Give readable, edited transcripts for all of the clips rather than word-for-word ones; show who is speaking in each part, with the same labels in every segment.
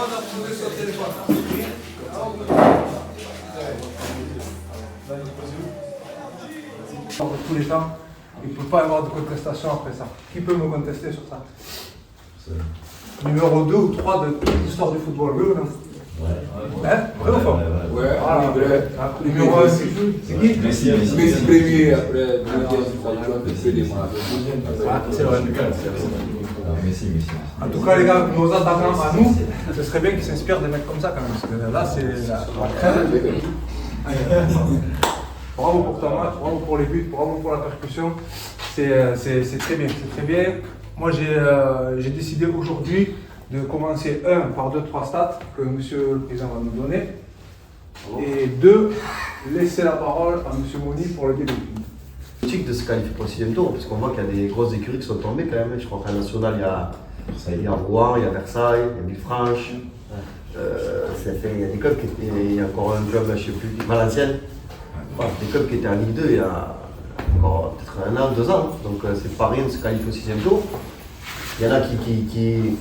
Speaker 1: Dans tous les temps, il ne peut pas y avoir de contestation après ça. Qui peut me contester sur ça? Numéro 2 ou 3 de toute l'histoire du football, oui ou non?
Speaker 2: Ouais.
Speaker 1: Hein? Vrai ou faux?
Speaker 3: Ouais,
Speaker 1: voilà. Numéro 1, c'est qui?
Speaker 3: Messi premier, après,
Speaker 1: c'est vrai.
Speaker 2: Messi.
Speaker 1: En tout cas, les gars, nos attaquants à nous, ce serait bien qu'ils s'inspirent des mecs comme ça quand même. Parce que là, c'est la crème. Bravo pour ton match, bravo pour les buts, bravo pour la percussion. C'est très bien, c'est très bien. Moi, j'ai décidé aujourd'hui de commencer par 2-3 stats que monsieur le président va nous donner. Et 2, laisser la parole à monsieur Moni pour le début.
Speaker 4: De se qualifier pour le 6e tour, parce qu'on voit qu'il y a des grosses écuries qui sont tombées quand même. Je crois qu'à National, il y a Rouen, il y a Versailles, il y a Villefranche. Il y a des clubs qui étaient. Il y a encore un club, je ne sais plus, Valenciennes. Des clubs qui étaient en Ligue 2 il y a encore peut-être 1 an, 2 ans. Donc c'est pas rien de se qualifier au 6e tour. Il y en a qui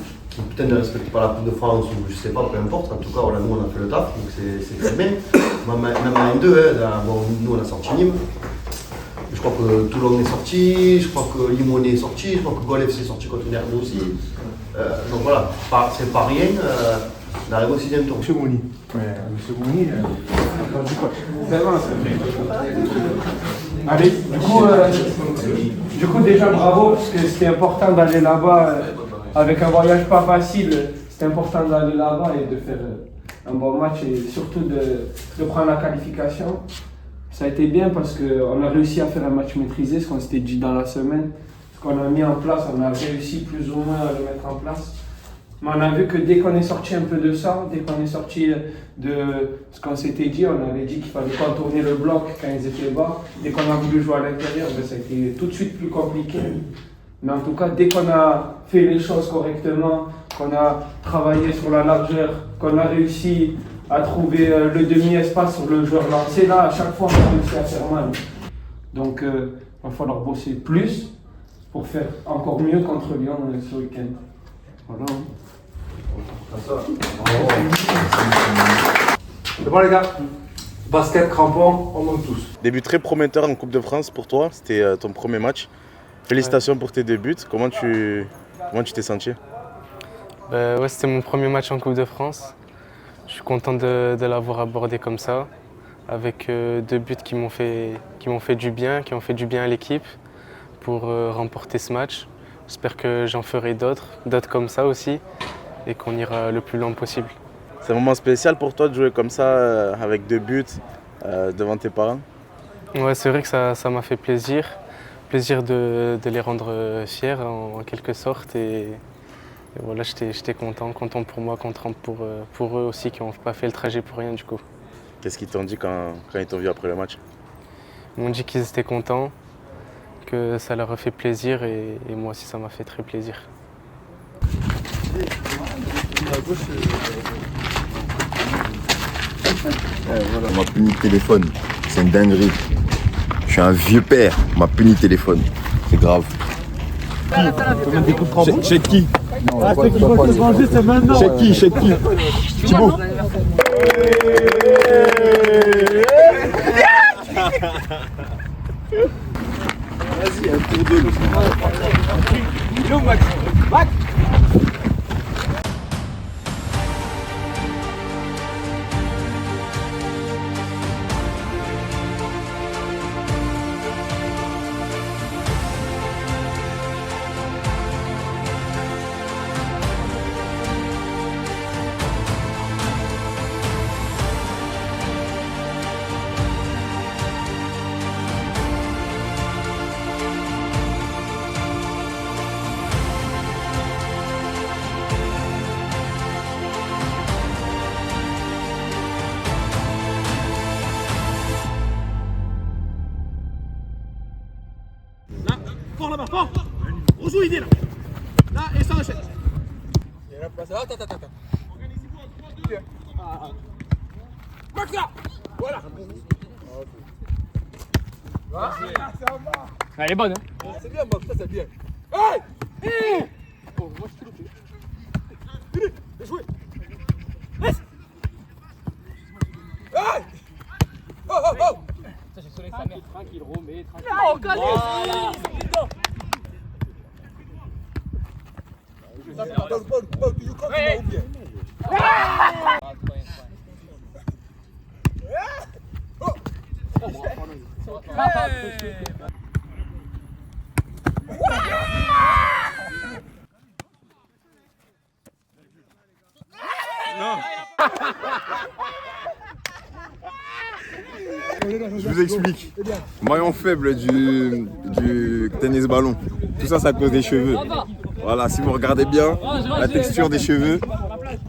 Speaker 4: peut-être ne respectent pas la Coupe de France ou je sais pas, peu importe. En tout cas, voilà, nous on a fait le taf, donc c'est très bien. Même en N2, nous on a sorti Nîmes. Je crois que Toulon est sorti, je crois que Limone est sorti, je crois que Gol FC est sorti contre Nerneux aussi. Donc voilà, c'est pas rien d'arriver au 6e tour.
Speaker 1: Monsieur Moni. Monsieur Moni,
Speaker 5: allez, du coup déjà bravo, parce que c'était important d'aller là-bas avec un voyage pas facile. C'était important d'aller là-bas et de faire un bon match et surtout de prendre la qualification. Ça a été bien parce qu'on a réussi à faire un match maîtrisé, ce qu'on s'était dit dans la semaine. Ce qu'on a mis en place, on a réussi plus ou moins à le mettre en place. Mais on a vu que dès qu'on est sorti un peu de ça, dès qu'on est sorti de ce qu'on s'était dit, on avait dit qu'il fallait contourner le bloc quand ils étaient bas. Dès qu'on a voulu jouer à l'intérieur, ça a été tout de suite plus compliqué. Mais en tout cas, dès qu'on a fait les choses correctement, qu'on a travaillé sur la largeur, qu'on a réussi à trouver le demi-espace sur le joueur lancé, là, à chaque fois, on a réussi à faire mal. Donc, il va falloir bosser plus pour faire encore mieux contre Lyon ce week-end. Voilà.
Speaker 1: C'est bon les gars, basket, crampons, on monte tous.
Speaker 6: Début très prometteur en Coupe de France pour toi, c'était ton premier match. Félicitations pour tes 2 buts, comment tu t'es senti?
Speaker 7: Ouais, c'était mon premier match en Coupe de France. Je suis content de l'avoir abordé comme ça, avec 2 buts qui m'ont fait du bien, qui ont fait du bien à l'équipe pour remporter ce match. J'espère que j'en ferai d'autres comme ça aussi, et qu'on ira le plus loin possible.
Speaker 6: C'est un moment spécial pour toi de jouer comme ça, avec 2 buts, devant tes parents?
Speaker 7: Ouais, c'est vrai que ça m'a fait plaisir de les rendre fiers en quelque sorte. Et voilà, j'étais content pour moi, content pour eux aussi qui n'ont pas fait le trajet pour rien du coup.
Speaker 6: Qu'est-ce qu'ils t'ont dit quand ils t'ont vu après le match?
Speaker 7: Ils m'ont dit qu'ils étaient contents, que ça leur a fait plaisir et moi aussi ça m'a fait très plaisir.
Speaker 2: On m'a puni de téléphone, c'est une dinguerie. Je suis un vieux père, on m'a puni de téléphone, c'est grave. Chez qui?
Speaker 8: Ceux qui vont se venger, c'est maintenant.
Speaker 2: Chez qui? Thibaut.
Speaker 8: Vas-y, un tour de l'eau. Il est où Max? Max?
Speaker 9: Fort là-bas, fort. On joue idée là. Là et ça enchaîne. Il y a la place. Attends. Organisez-vous. Max là. Voilà.
Speaker 8: Elle est bonne, hein?
Speaker 9: C'est bien, Max, ça c'est bien. Hey! Oh, moi je te le fais. Venez, jouez.
Speaker 5: Tranquille, remets, tranquille.
Speaker 9: Oh, Calais.
Speaker 2: Je vous explique. Maillon faible du tennis ballon. Tout ça, c'est à cause des cheveux. Voilà, si vous regardez bien, la texture des cheveux,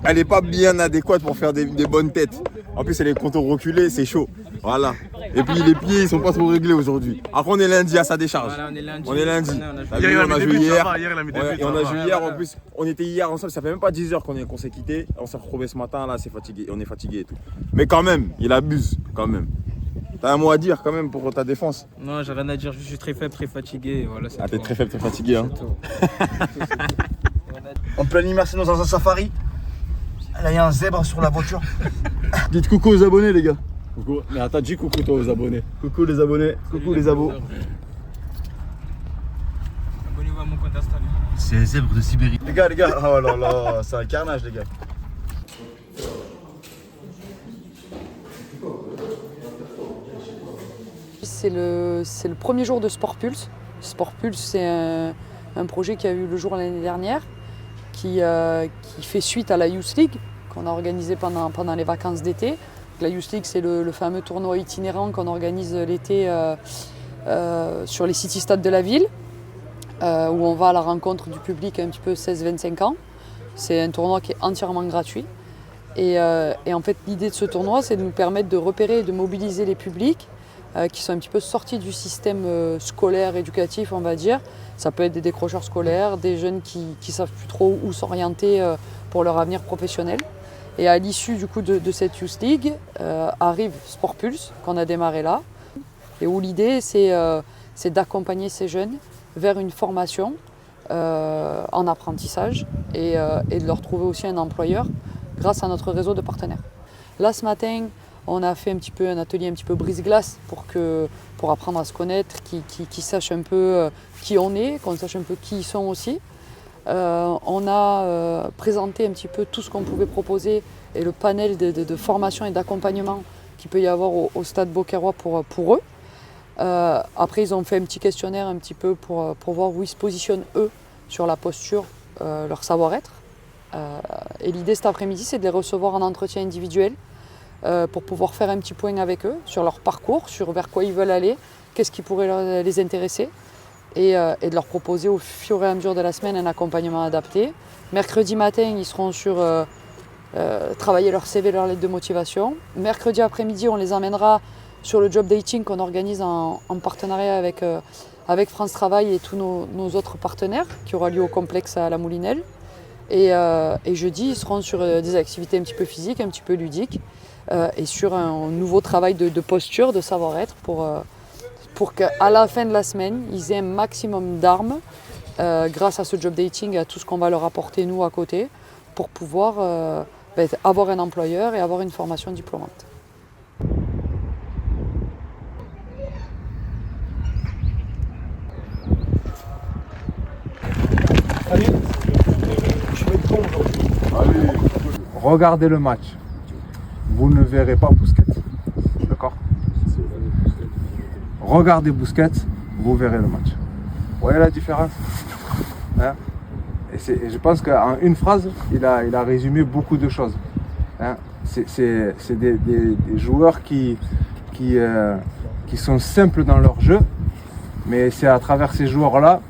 Speaker 2: elle n'est pas bien adéquate pour faire des bonnes têtes. En plus, elle est contours reculés, c'est chaud. Voilà. Et puis les pieds, ils sont pas trop réglés aujourd'hui. Après, on est lundi à sa décharge.
Speaker 8: Voilà, on est lundi.
Speaker 2: On est lundi.
Speaker 6: Hier,
Speaker 2: On a joué hier.
Speaker 6: Hier, il a mis des
Speaker 2: Ouais,
Speaker 6: buts.
Speaker 2: et on
Speaker 6: ça
Speaker 2: a
Speaker 6: va.
Speaker 2: joué hier. En plus, on était hier ensemble. Ça fait même pas 10 heures qu'on s'est quitté. On s'est retrouvés ce matin. Là, c'est fatigué. On est fatigué et tout. Mais quand même, il abuse. Quand même. T'as un mot à dire quand même pour ta défense.
Speaker 8: Non, j'ai rien à dire, je suis très faible, très fatigué. Voilà,
Speaker 2: Ah, t'es très faible, très fatigué. Hein.
Speaker 4: En pleine immersion dans un safari. Là, il y a un zèbre sur la voiture.
Speaker 2: Dites coucou aux abonnés, les gars. Coucou. Mais attends, dis coucou toi aux abonnés. Coucou les abonnés. Coucou les abos.
Speaker 8: Abonnez-vous à mon compte Insta.
Speaker 4: C'est un zèbre de Sibérie. Les gars, oh là là, c'est un carnage, les gars.
Speaker 10: C'est le premier jour de Sport Pulse. Sport Pulse, c'est un projet qui a eu le jour l'année dernière, qui fait suite à la Youth League qu'on a organisé pendant les vacances d'été. La Youth League, c'est le fameux tournoi itinérant qu'on organise l'été sur les city stades de la ville, où on va à la rencontre du public un petit peu 16-25 ans. C'est un tournoi qui est entièrement gratuit. Et en fait, l'idée de ce tournoi, c'est de nous permettre de repérer et de mobiliser les publics qui sont un petit peu sortis du système scolaire, éducatif, on va dire. Ça peut être des décrocheurs scolaires, des jeunes qui ne savent plus trop où s'orienter pour leur avenir professionnel. Et à l'issue du coup de cette Youth League, arrive Sport Pulse, qu'on a démarré là, et où l'idée c'est d'accompagner ces jeunes vers une formation en apprentissage et de leur trouver aussi un employeur grâce à notre réseau de partenaires. Là ce matin, on a fait un atelier un petit peu brise-glace pour apprendre à se connaître, qu'ils sachent un peu qui on est, qu'on sache un peu qui ils sont aussi. On a présenté un petit peu tout ce qu'on pouvait proposer et le panel de formation et d'accompagnement qu'il peut y avoir au Stade Beaucarois pour eux. Après, ils ont fait un petit questionnaire un petit peu pour voir où ils se positionnent eux sur la posture, leur savoir-être. Et l'idée cet après-midi, c'est de les recevoir en entretien individuel pour pouvoir faire un petit point avec eux sur leur parcours, sur vers quoi ils veulent aller, qu'est-ce qui pourrait les intéresser et de leur proposer au fur et à mesure de la semaine un accompagnement adapté. Mercredi matin, ils seront sur travailler leur CV, leur lettre de motivation. Mercredi après-midi, on les emmènera sur le job dating qu'on organise en partenariat avec France Travail et tous nos autres partenaires qui aura lieu au complexe à la Moulinelle. Et jeudi, ils seront sur des activités un petit peu physiques, un petit peu ludiques et sur un nouveau travail de posture, de savoir-être pour qu'à la fin de la semaine, ils aient un maximum d'armes grâce à ce job dating et à tout ce qu'on va leur apporter nous à côté pour pouvoir avoir un employeur et avoir une formation diplômante.
Speaker 1: Regardez le match. Vous ne verrez pas Busquets. D'accord? Regardez Busquets, vous verrez le match. Vous voyez la différence? Hein? Et je pense qu'en une phrase, il a résumé beaucoup de choses. Hein? C'est des joueurs qui sont simples dans leur jeu, mais c'est à travers ces joueurs-là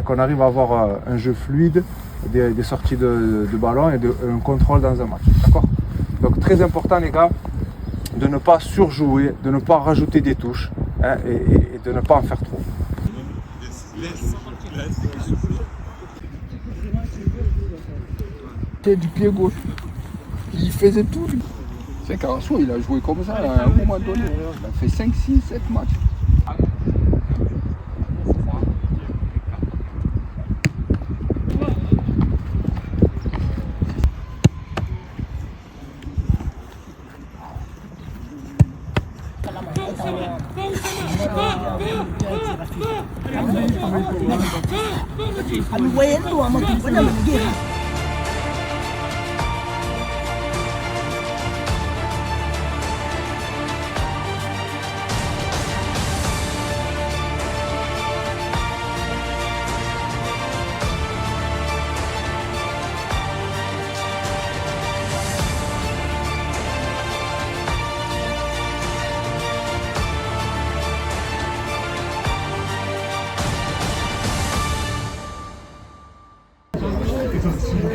Speaker 1: qu'on arrive à avoir un jeu fluide, des sorties de ballon et un contrôle dans un match. D'accord? Donc très important les gars, de ne pas surjouer, de ne pas rajouter des touches hein, et de ne pas en faire trop.
Speaker 3: C'est du pied gauche. Il faisait tout. C'est Carasso, il a joué comme ça à un moment donné. Il a fait 5, 6, 7 matchs.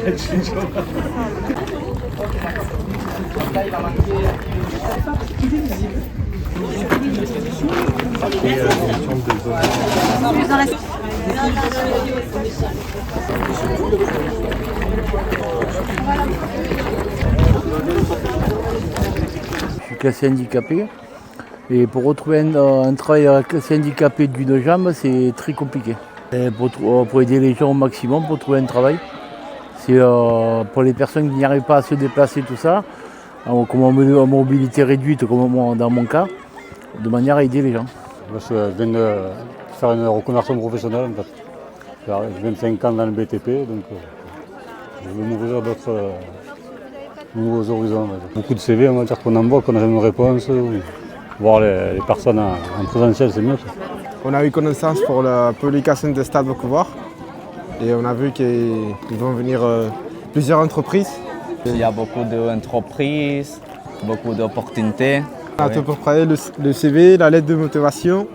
Speaker 11: Je suis classé handicapé et pour retrouver un travail classé handicapé d'une jambe, c'est très compliqué. Et pour aider les gens au maximum pour trouver un travail, c'est pour les personnes qui n'y arrivent pas à se déplacer, tout ça, comme en mobilité réduite, comme dans mon cas, de manière à aider les gens.
Speaker 12: Je viens de faire une reconversion professionnelle en fait. J'ai 25 ans dans le BTP, donc je veux m'ouvrir d'autres nouveaux horizons. Beaucoup de CV, on va dire qu'on envoie, qu'on n'a jamais de réponse. Voir les personnes en présentiel, c'est mieux.
Speaker 13: On a eu connaissance pour la publication de Stade Vancouver et on a vu qu'ils vont venir plusieurs entreprises.
Speaker 14: Il y a beaucoup d'entreprises, beaucoup d'opportunités.
Speaker 13: On a tout préparé le CV, la lettre de motivation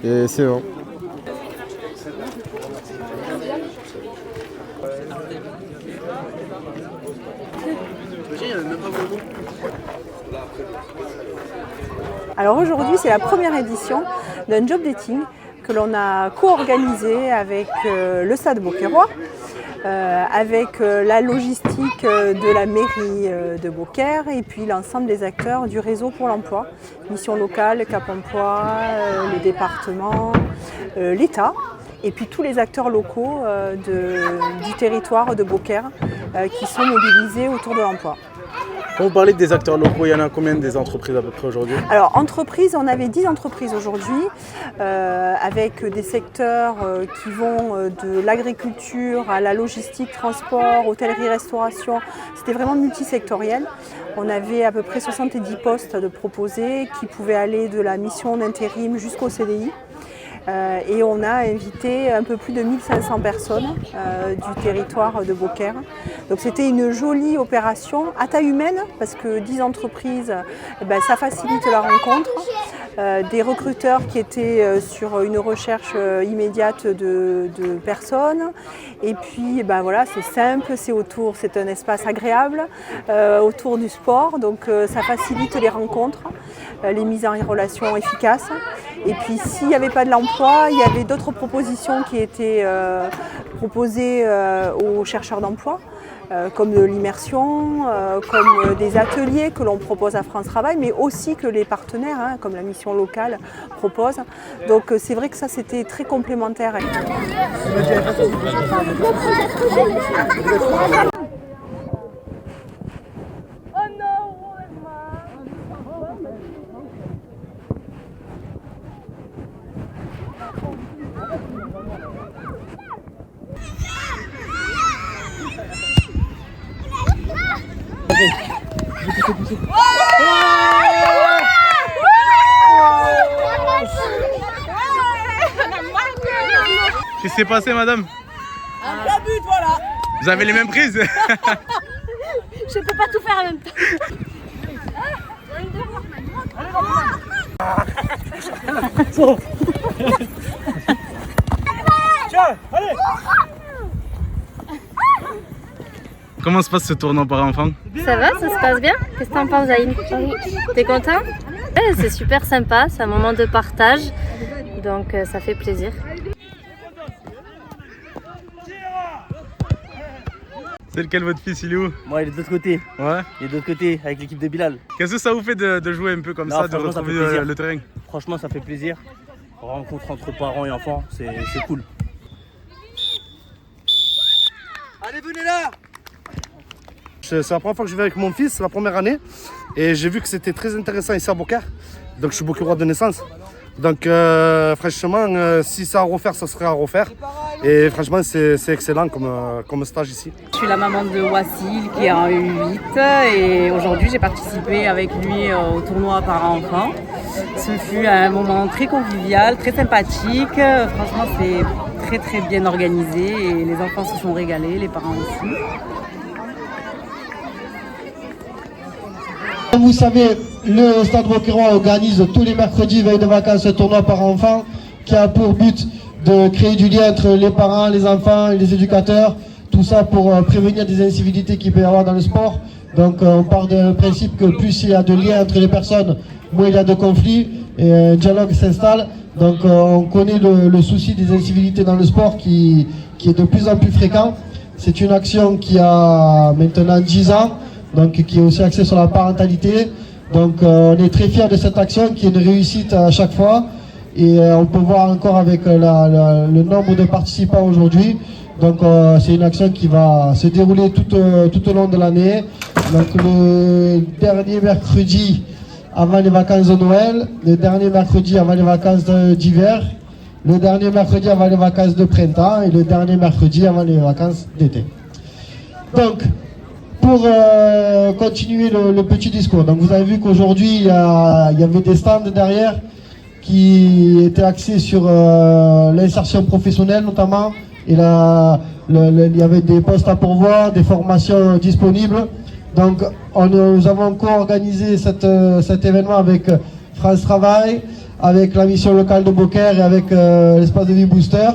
Speaker 13: et c'est bon.
Speaker 15: Alors aujourd'hui, c'est la première édition d'un job dating que l'on a co-organisé avec le Stade Beaucairois, avec la logistique de la mairie de Beaucaire et puis l'ensemble des acteurs du réseau pour l'emploi, Mission locale, Cap Emploi, le département, l'État et puis tous les acteurs locaux du territoire de Beaucaire qui sont mobilisés autour de l'emploi.
Speaker 6: Quand vous parlez des acteurs locaux, il y en a combien des entreprises à peu près aujourd'hui? Alors,
Speaker 15: entreprises, on avait 10 entreprises aujourd'hui, avec des secteurs qui vont de l'agriculture à la logistique, transport, hôtellerie-restauration. C'était vraiment multisectoriel. On avait à peu près 70 postes de proposés qui pouvaient aller de la mission d'intérim jusqu'au CDI. Et on a invité un peu plus de 1500 personnes du territoire de Beaucaire. Donc c'était une jolie opération à taille humaine parce que 10 entreprises, ça facilite la rencontre. Des recruteurs qui étaient sur une recherche immédiate de personnes. Et puis voilà, c'est simple, c'est un espace agréable autour du sport. Donc ça facilite les rencontres, les mises en relation efficaces. Et puis s'il n'y avait pas de l'emploi, il y avait d'autres propositions qui étaient proposées aux chercheurs d'emploi, comme de l'immersion, comme des ateliers que l'on propose à France Travail, mais aussi que les partenaires, comme la mission locale, proposent. Donc c'est vrai que ça c'était très complémentaire.
Speaker 6: Qu'est-ce qui s'est passé, madame?
Speaker 16: Un plat but, voilà.
Speaker 6: Vous avez les mêmes prises?
Speaker 16: Je peux pas tout faire en même temps.
Speaker 6: Tiens, allez. Comment se passe ce tournoi par enfants?
Speaker 17: Ça va, ça se passe bien? Qu'est-ce que t'en penses, Zaïne? T'es content? Ouais, c'est super sympa, c'est un moment de partage, donc ça fait plaisir.
Speaker 6: C'est lequel votre fils, il est où?
Speaker 18: Moi, il est de l'autre côté.
Speaker 6: Ouais.
Speaker 18: Il est de l'autre côté avec l'équipe de Bilal.
Speaker 6: Qu'est-ce que ça vous fait de jouer un peu comme ça, de retrouver le terrain?
Speaker 18: Franchement, ça fait plaisir. Rencontre entre parents et enfants, c'est cool.
Speaker 19: Allez, venez là! C'est la première fois que je vais avec mon fils, c'est la première année. Et j'ai vu que c'était très intéressant ici à Beaucaire. Donc je suis beaucairois de naissance. Donc franchement, si c'est à refaire, ça serait à refaire. Et franchement, c'est excellent comme stage ici.
Speaker 20: Je suis la maman de Wassil qui est en U8 et aujourd'hui j'ai participé avec lui au tournoi parents-enfants. Ce fut un moment très convivial, très sympathique. Franchement, c'est très bien organisé et les enfants se sont régalés, les parents aussi.
Speaker 21: Comme vous savez, le Stade Beauquerrois organise tous les mercredis veille de vacances un tournoi par enfant qui a pour but de créer du lien entre les parents, les enfants et les éducateurs. Tout ça pour prévenir des incivilités qu'il peut y avoir dans le sport. Donc on part du principe que plus il y a de liens entre les personnes, moins il y a de conflits et un dialogue s'installe. Donc on connaît le souci des incivilités dans le sport qui est de plus en plus fréquent. C'est une action qui a maintenant 10 ans. Donc qui est aussi axé sur la parentalité. Donc on est très fiers de cette action qui est une réussite à chaque fois. Et on peut voir encore avec le nombre de participants aujourd'hui. Donc c'est une action qui va se dérouler tout au long de l'année. Donc le dernier mercredi avant les vacances de Noël, le dernier mercredi avant les vacances d'hiver, le dernier mercredi avant les vacances de printemps et le dernier mercredi avant les vacances d'été. Donc pour continuer le petit discours, donc vous avez vu qu'aujourd'hui il y avait des stands derrière qui étaient axés sur l'insertion professionnelle notamment, et il y avait des postes à pourvoir, des formations disponibles. Donc nous avons co-organisé cet événement avec France Travail, avec la mission locale de Beaucaire et avec l'espace de vie Booster.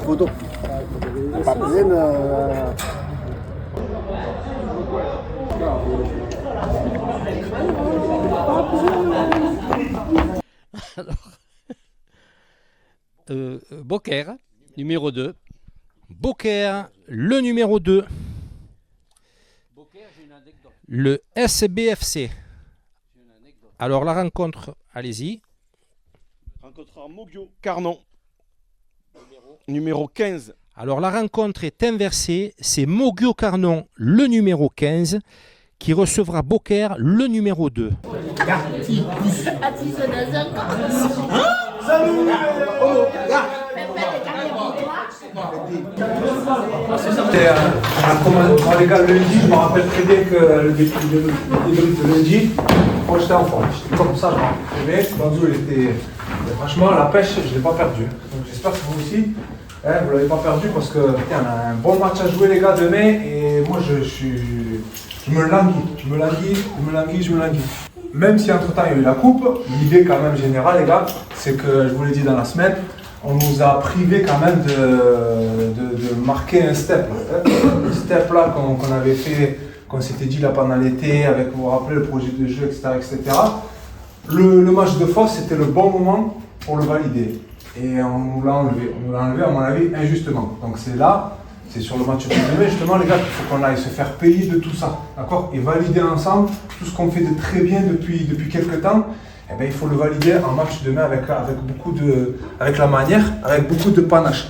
Speaker 21: Photo. Pas besoin
Speaker 22: Beaucaire, numéro 2. Beaucaire, le numéro 2. Le SBFC. Alors la rencontre, allez-y.
Speaker 19: Rencontre à Mogio Carnon. Numéro 15.
Speaker 22: Alors la rencontre est inversée. C'est Mogio Carnon, le numéro 15, qui recevra Beaucaire, le numéro 2.
Speaker 1: Les gars, le lundi, je me rappelle très bien que le débrief de lundi, moi j'étais en forme, j'étais comme ça, je me rappelle très bien. Banzou, franchement, la pêche, je ne l'ai pas perdue. Donc j'espère que vous aussi, vous ne l'avez pas perdue parce que putain, on a un bon match à jouer les gars demain et moi je me languis. Même si entre temps il y a eu la coupe, l'idée quand même générale les gars, c'est que je vous l'ai dit dans la semaine, on nous a privé quand même de marquer un step. Le step là qu'on avait fait, qu'on s'était dit là pendant l'été, avec, vous vous rappelez, le projet de jeu, etc. Le match de force, c'était le bon moment pour le valider. Et on nous l'a enlevé. On nous l'a enlevé, à mon avis, injustement. Donc c'est là, c'est sur le match de demain, justement, les gars, qu'il faut qu'on aille se faire payer de tout ça. D'accord ? Et valider ensemble tout ce qu'on fait de très bien depuis quelques temps. Eh bien, il faut le valider en match demain avec la manière, avec beaucoup de panache.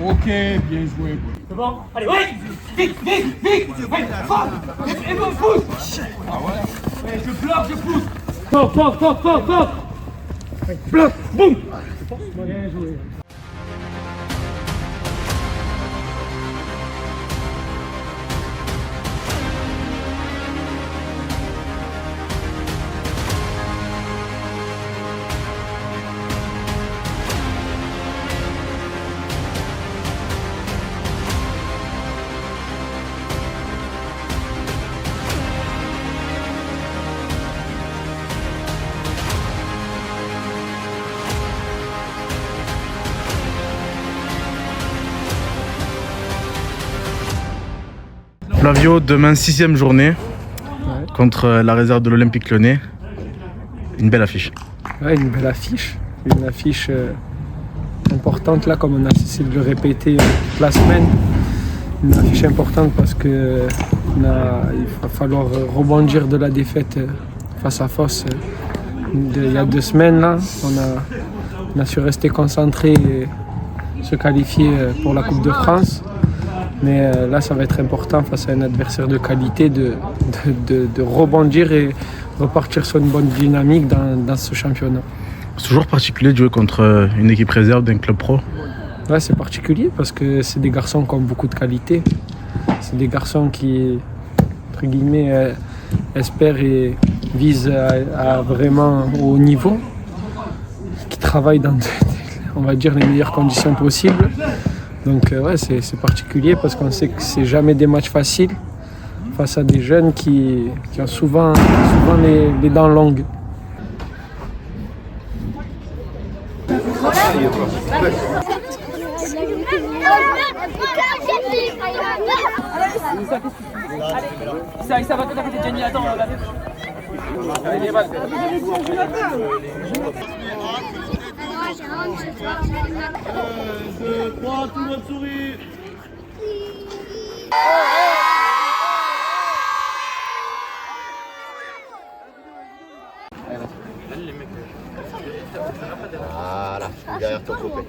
Speaker 3: Ok, bien joué.
Speaker 9: C'est bon? Allez, vite! Et vous pousse!
Speaker 3: Ah ouais?
Speaker 9: Ouais, je bloque, je pousse! Fort! Bloque, boum! Bien joué.
Speaker 6: Flavio, demain 6e journée contre la réserve de l'Olympique Lyonnais. Une belle affiche.
Speaker 5: Ouais, une belle affiche. Une affiche importante là, comme on a essayé de le répéter toute la semaine. Une affiche importante parce qu'il va falloir rebondir de la défaite face à Foss il y a 2 semaines. Là. On a su rester concentré et se qualifier pour la Coupe de France. Mais là, ça va être important face à un adversaire de qualité de rebondir et repartir sur une bonne dynamique dans ce championnat.
Speaker 6: C'est toujours particulier de jouer contre une équipe réserve d'un club pro.
Speaker 5: Ouais, c'est particulier parce que c'est des garçons qui ont beaucoup de qualité. C'est des garçons qui, entre guillemets, espèrent et visent à vraiment au haut niveau, qui travaillent dans, on va dire, les meilleures conditions possibles. Donc ouais, c'est particulier parce qu'on sait que c'est jamais des matchs faciles face à des jeunes qui ont souvent les dents longues.
Speaker 8: Ça va côté Jenny, attends, on va faire. Allez, les balles. 2, 3, tout le monde sourit.
Speaker 4: Voilà, derrière ton copain.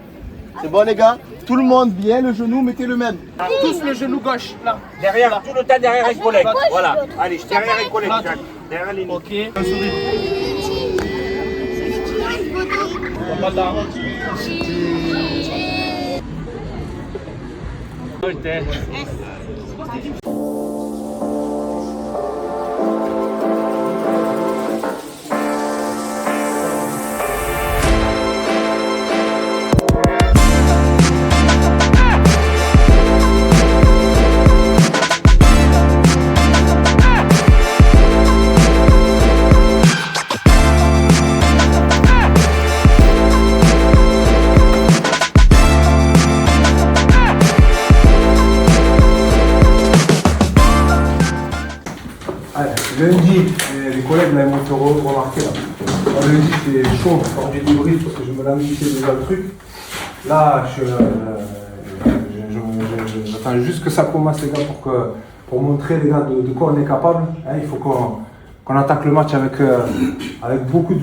Speaker 4: C'est bon les gars, tout le monde bien, le genou, mettez le même.
Speaker 8: Tous le genou gauche, là. Derrière, là. Tout le temps derrière épaulé. Voilà. Allez, derrière épaulé. Derrière les lignes. Ok. Un sourire. On va là.
Speaker 1: Lundi, les collègues m'ont fait remarquer là. Lundi c'était chaud quand j'ai débrief parce que je me languissais déjà le truc. Là, j'attends juste que ça commence les gars pour montrer les gars de quoi on est capable. Hein, il faut qu'on attaque le match avec beaucoup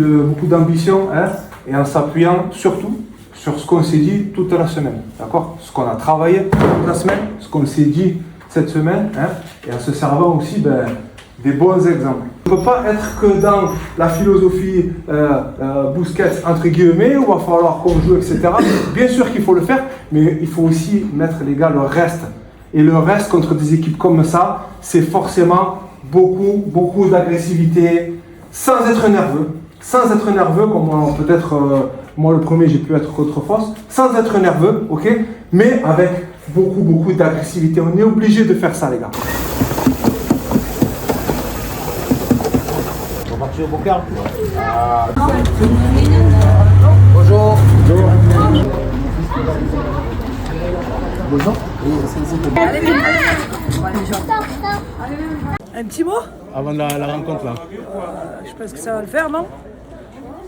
Speaker 1: d'ambition, hein, et en s'appuyant surtout sur ce qu'on s'est dit toute la semaine. D'accord ? Ce qu'on a travaillé toute la semaine, ce qu'on s'est dit cette semaine, hein, et en se servant aussi des bons exemples. On ne peut pas être que dans la philosophie Busquets entre guillemets, où il va falloir qu'on joue, etc. Bien sûr qu'il faut le faire, mais il faut aussi mettre les gars le reste. Et le reste contre des équipes comme ça, c'est forcément beaucoup d'agressivité, sans être nerveux. Sans être nerveux, comme peut-être moi le premier j'ai pu être contre Foss, sans être nerveux, ok, mais avec beaucoup d'agressivité. On est obligé de faire ça les gars.
Speaker 8: Au Bocar.
Speaker 1: Bonjour.
Speaker 7: Un petit mot
Speaker 6: avant la rencontre là.
Speaker 7: Je pense que ça va le faire, non?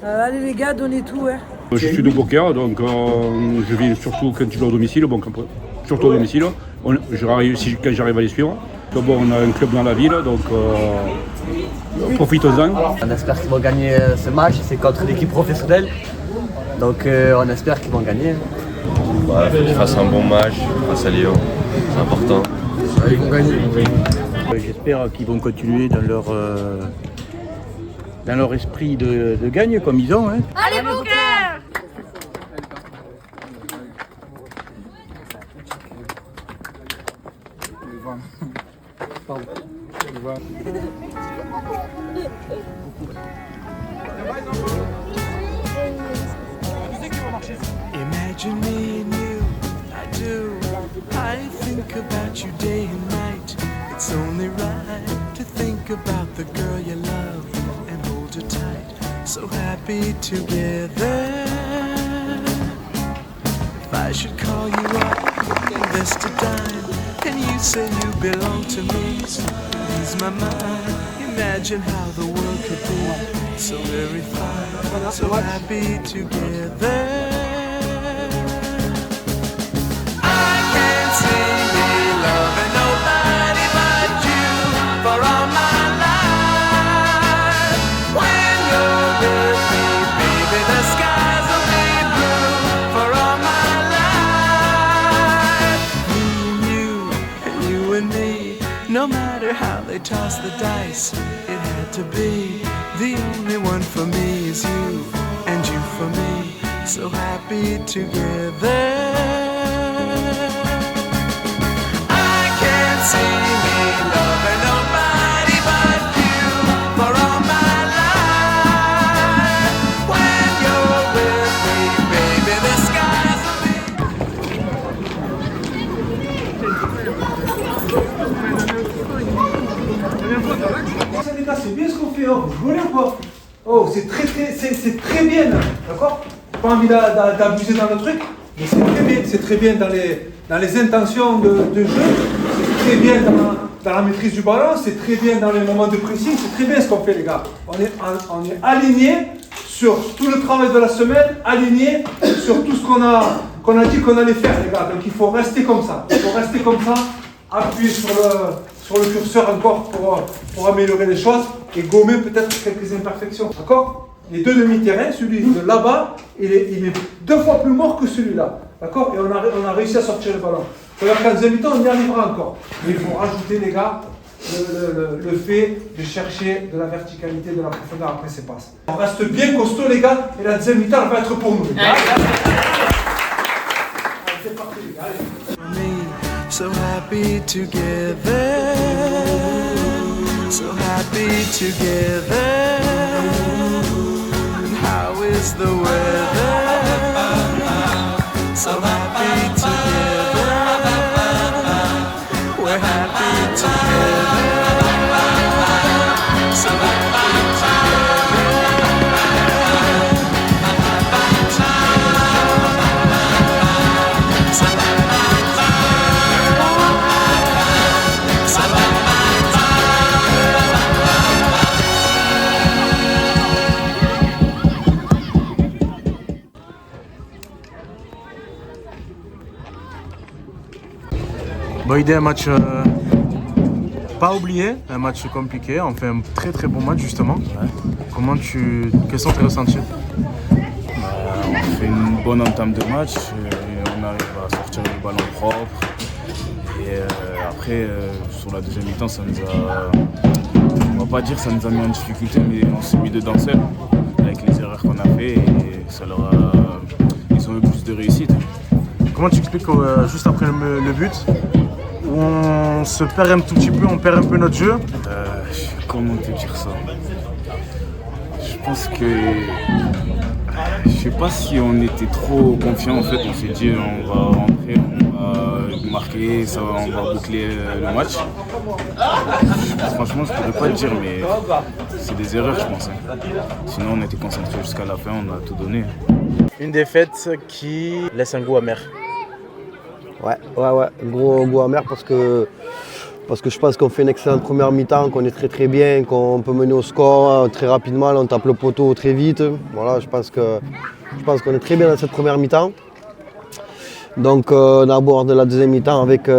Speaker 7: Allez les gars, donnez tout. Hein.
Speaker 23: Je suis de Beaucaire, donc je vis surtout quand je vais au domicile, surtout au domicile. Quand j'arrive à les suivre. D'abord on a un club dans la ville, donc profitons-en.
Speaker 4: On espère qu'ils vont gagner ce match, c'est contre l'équipe professionnelle. Donc on espère qu'ils vont gagner.
Speaker 24: Voilà, faut qu'ils fassent un bon match face à Lyon, c'est important.
Speaker 4: Ils vont gagner.
Speaker 11: J'espère qu'ils vont continuer dans leur esprit de gagne comme ils ont. Hein.
Speaker 16: Allez Beaucaire!
Speaker 25: Imagine me and you, I do. I think about you day and night. It's only right to think about the girl you love and hold her tight. So happy together. If I should call you up, invest a dime and you say you belong to me. Ease my mind, imagine how the world could be so very fine, so happy together. I can't see me loving nobody but you for all my life. When you're with me, baby, the skies will be blue for all my life. Me and you and me, no matter how they toss the dice, it had to be. The only one for me is you, and you for me, so happy together. I can't see me loving nobody but you for all my life. When you're with me, baby, the skies
Speaker 1: Les gars, c'est bien ce qu'on fait, oh, vous rigolez ou pas? Oh, c'est très bien, d'accord? J'ai pas envie d'abuser dans le truc, mais c'est très bien dans les intentions de jeu, c'est très bien dans la maîtrise du ballon, c'est très bien dans les moments de pressing, c'est très bien ce qu'on fait, les gars. On est alignés sur tout le travail de la semaine, alignés sur tout ce qu'on a dit qu'on allait faire, les gars. Donc il faut rester comme ça, appuyer sur le curseur encore pour améliorer les choses et gommer peut-être quelques imperfections, d'accord? Les deux demi-terrains, celui de là-bas, il est 2 fois plus mort que celui-là, d'accord? Et on a réussi à sortir le ballon. C'est-à-dire qu'en deuxième mi-temps, on y arrivera encore. Mais il faut rajouter, les gars, le fait de chercher de la verticalité, de la profondeur après ces passes. On reste bien costaud, les gars, et la deuxième mi-temps, elle va être pour nous, les gars. C'est parti, les gars, allez.
Speaker 25: so happy together, so happy together. And how is the weather? So happy together, we're happy together, so happy together.
Speaker 6: Bon, idée, un match pas oublié, un match compliqué. On fait un très très bon match justement. Ouais. Quels sont tes ressentis?
Speaker 23: On fait une bonne entame de match, on arrive à sortir le ballon propre. Et après, sur la deuxième mi-temps, ça nous a, on va pas dire que ça nous a mis en difficulté, mais on s'est mis dedans seul avec les erreurs qu'on a fait et ça leur a, ils ont eu plus de réussite.
Speaker 6: Comment tu expliques juste après le but, où on se perd un tout petit peu, on perd un peu notre jeu?
Speaker 23: Comment te dire ça? Je pense que... Je sais pas si on était trop confiant en fait, on s'est dit on va rentrer, on va marquer, ça, on va boucler le match. Franchement je pourrais pas te dire mais c'est des erreurs je pense. Sinon on était concentrés jusqu'à la fin, on a tout donné.
Speaker 6: Une défaite qui laisse un goût amer.
Speaker 2: Ouais, gros goût amer parce que je pense qu'on fait une excellente première mi-temps, qu'on est très bien, qu'on peut mener au score très rapidement, on tape le poteau très vite. Voilà, je pense qu'on est très bien dans cette première mi-temps. Donc on aborde la deuxième mi-temps avec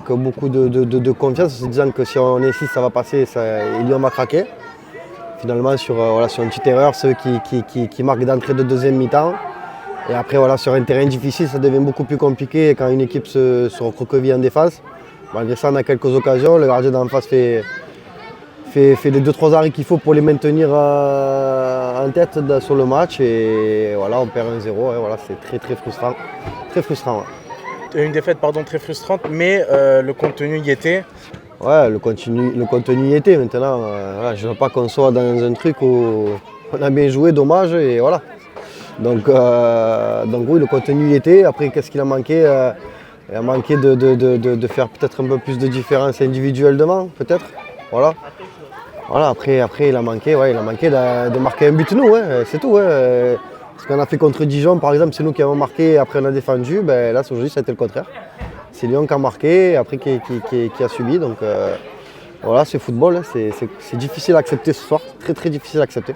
Speaker 2: beaucoup de confiance, en se disant que si on insiste ça va passer, et Lyon va craquer. Finalement sur une petite erreur, ceux qui marquent d'entrée de deuxième mi-temps. Et après voilà, sur un terrain difficile, ça devient beaucoup plus compliqué quand une équipe se recroqueville en défense. Malgré ça, on a quelques occasions. Le gardien d'en face fait les 2-3 arrêts qu'il faut pour les maintenir en tête sur le match. Et voilà, on perd 1-0. Et voilà, c'est très frustrant. Très frustrant. Ouais.
Speaker 6: Une défaite très frustrante, mais le contenu y était.
Speaker 2: Ouais, le contenu y était. Maintenant, voilà, je ne veux pas qu'on soit dans un truc où on a bien joué, dommage, et voilà. Donc oui, le contenu y était. Après, qu'est-ce qu'il a manqué? Il a manqué de faire peut-être un peu plus de différence individuellement, peut-être. Voilà. Après, il a manqué de marquer un but nous, c'est tout. Ce qu'on a fait contre Dijon, par exemple, c'est nous qui avons marqué et après on a défendu. Ben, là, aujourd'hui, ça a été le contraire. C'est Lyon qui a marqué et après qui a subi. Donc voilà, c'est football, hein, c'est difficile à accepter ce soir, très très difficile à accepter.